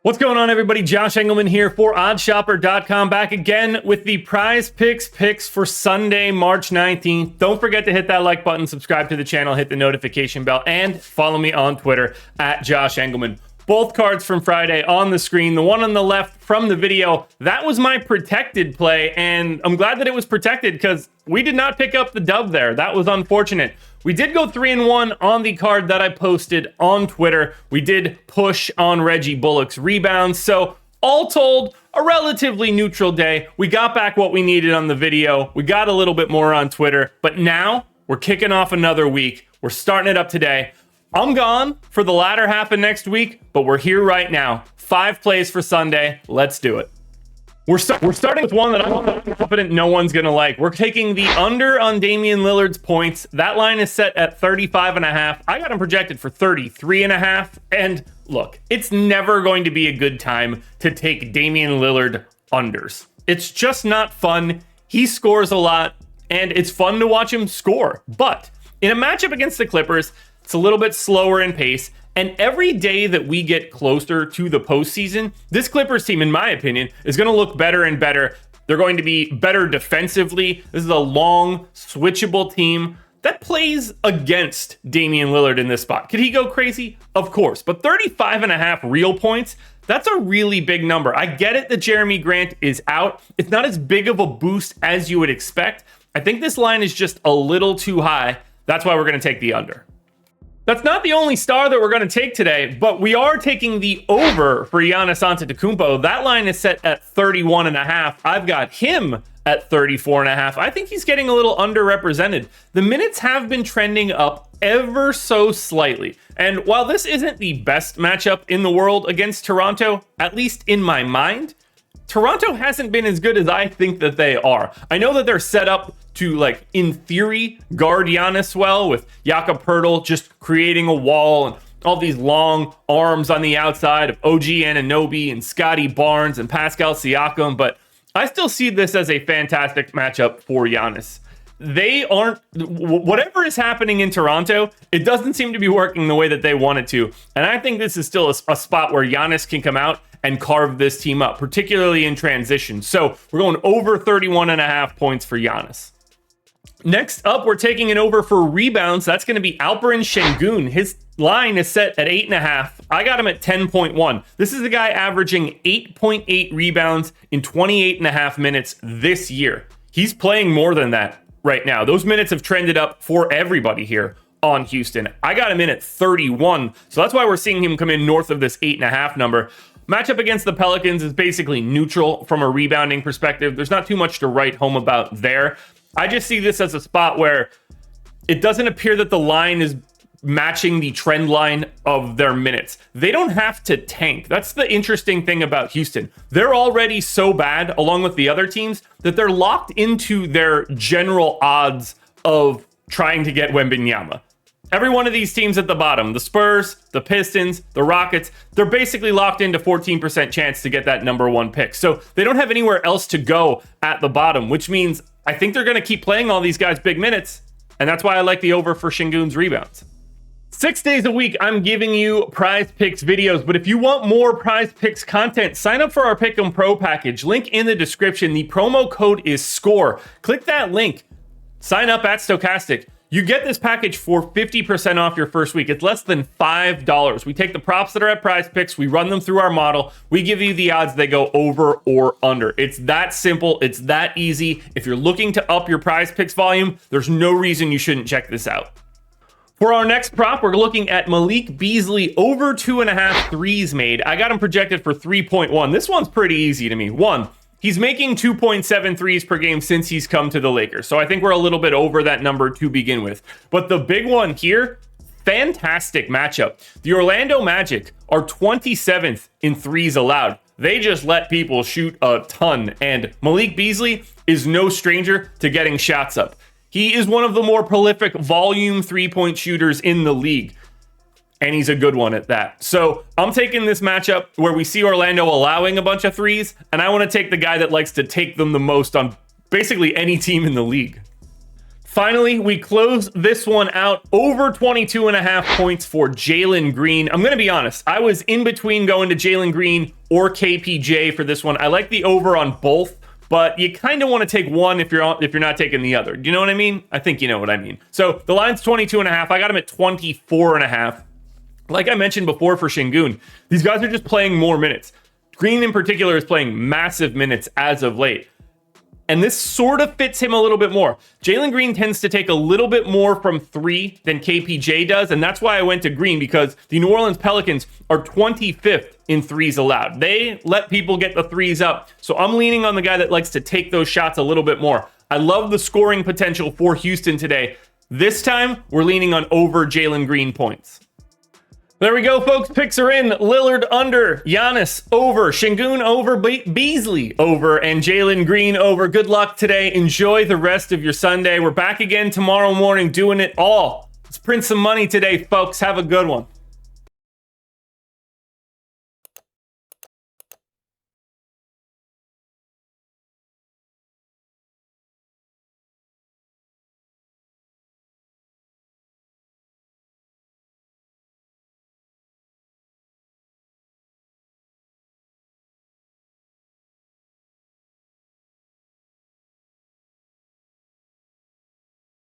What's going on, everybody? Josh Engelman here for oddshopper.com, back again with the PrizePicks picks for Sunday, March 19th. Don't forget to hit that like button, subscribe to the channel, hit the notification bell, and follow me on Twitter at Josh Engelman. Both cards from Friday on the screen. The one on the left from the video, that was my protected play, and I'm glad that it was protected because we did not pick up the dub there. That was unfortunate. We did go 3-1 on the card that I posted on Twitter. We did push on Reggie Bullock's rebounds. So all told, a relatively neutral day. We got back what we needed on the video. We got a little bit more on Twitter, but now we're kicking off another week. We're starting it up today. I'm gone for the latter half of next week, but we're here right now. 5 plays for Sunday. Let's do it. We're starting with one that I'm confident no one's going to like. We're taking the under on Damian Lillard's points. That line is set at 35.5. I got him projected for 33.5. And look, it's never going to be a good time to take Damian Lillard unders. It's just not fun. He scores a lot, and it's fun to watch him score. But in a matchup against the Clippers, it's a little bit slower in pace. And every day that we get closer to the postseason, this Clippers team, in my opinion, is going to look better and better. They're going to be better defensively. This is a long, switchable team that plays against Damian Lillard in this spot. Could he go crazy? Of course. But 35.5 real points, that's a really big number. I get it that Jeremy Grant is out. It's not as big of a boost as you would expect. I think this line is just a little too high. That's why we're going to take the under. That's not the only star that we're going to take today, but we are taking the over for Giannis Antetokounmpo. That line is set at 31.5. I've got him at 34.5. I think he's getting a little underrepresented. The minutes have been trending up ever so slightly. And while this isn't the best matchup in the world against Toronto, at least in my mind, Toronto hasn't been as good as I think that they are. I know that they're set up to, like, in theory, guard Giannis well, with Jakob Poeltl just creating a wall and all these long arms on the outside of OG Anunoby and Scotty Barnes and Pascal Siakam, but I still see this as a fantastic matchup for Giannis. They aren't, whatever is happening in Toronto, it doesn't seem to be working the way that they want it to. And I think this is still a spot where Giannis can come out and carve this team up, particularly in transition. So we're going over 31.5 points for Giannis. Next up, we're taking an over for rebounds. That's going to be ALPEREN Sengun. His line is set at 8.5. I got him at 10.1. This is a guy averaging 8.8 rebounds in 28.5 minutes this year. He's playing more than that right now. Those minutes have trended up for everybody here on Houston. I got him in at 31. So that's why we're seeing him come in north of this 8.5 number. Matchup against the Pelicans is basically neutral from a rebounding perspective. There's not too much to write home about there. I just see this as a spot where it doesn't appear that the line is matching the trend line of their minutes. They don't have to tank. That's the interesting thing about Houston. They're already so bad, along with the other teams, that they're locked into their general odds of trying to get Wembanyama. Every one of these teams at the bottom, the Spurs, the Pistons, the Rockets, they're basically locked into 14% chance to get that number 1 pick. So they don't have anywhere else to go at the bottom, which means I think they're going to keep playing all these guys big minutes. And that's why I like the over for Sengun's rebounds. 6 days a week, I'm giving you PrizePicks videos. But if you want more PrizePicks content, sign up for our Pick'em Pro package. Link in the description. The promo code is SCORE. Click that link. Sign up at Stochastic. You get this package for 50% off your first week. It's less than $5. We take the props that are at PrizePicks, we run them through our model, we give you the odds they go over or under. It's that simple, it's that easy. If you're looking to up your PrizePicks volume, there's no reason you shouldn't check this out. For our next prop, we're looking at Malik Beasley over 2.5 threes made. I got him projected for 3.1. This one's pretty easy to me. One, he's making 2.7 threes per game since he's come to the Lakers. So I think we're a little bit over that number to begin with. But the big one here, fantastic matchup. The Orlando Magic are 27th in threes allowed. They just let people shoot a ton. And Malik Beasley is no stranger to getting shots up. He is one of the more prolific volume three-point shooters in the league. And he's a good one at that. So I'm taking this matchup where we see Orlando allowing a bunch of threes, and I want to take the guy that likes to take them the most on basically any team in the league. Finally, we close this one out over 22.5 points for Jalen Green. I'm going to be honest. I was in between going to Jalen Green or KPJ for this one. I like the over on both, but you kind of want to take one if you're not taking the other. Do you know what I mean? I think you know what I mean. So the line's 22.5. I got him at 24.5. Like I mentioned before for Sengun, these guys are just playing more minutes. Green in particular is playing massive minutes as of late. And this sort of fits him a little bit more. Jalen Green tends to take a little bit more from three than KPJ does, and that's why I went to Green, because the New Orleans Pelicans are 25th in threes allowed. They let people get the threes up, so I'm leaning on the guy that likes to take those shots a little bit more. I love the scoring potential for Houston today. This time, we're leaning on over Jalen Green points. There we go, folks. Picks are in. Lillard under, Giannis over, Sengun over, Beasley over, and Jalen Green over. Good luck today. Enjoy the rest of your Sunday. We're back again tomorrow morning doing it all. Let's print some money today, folks. Have a good one.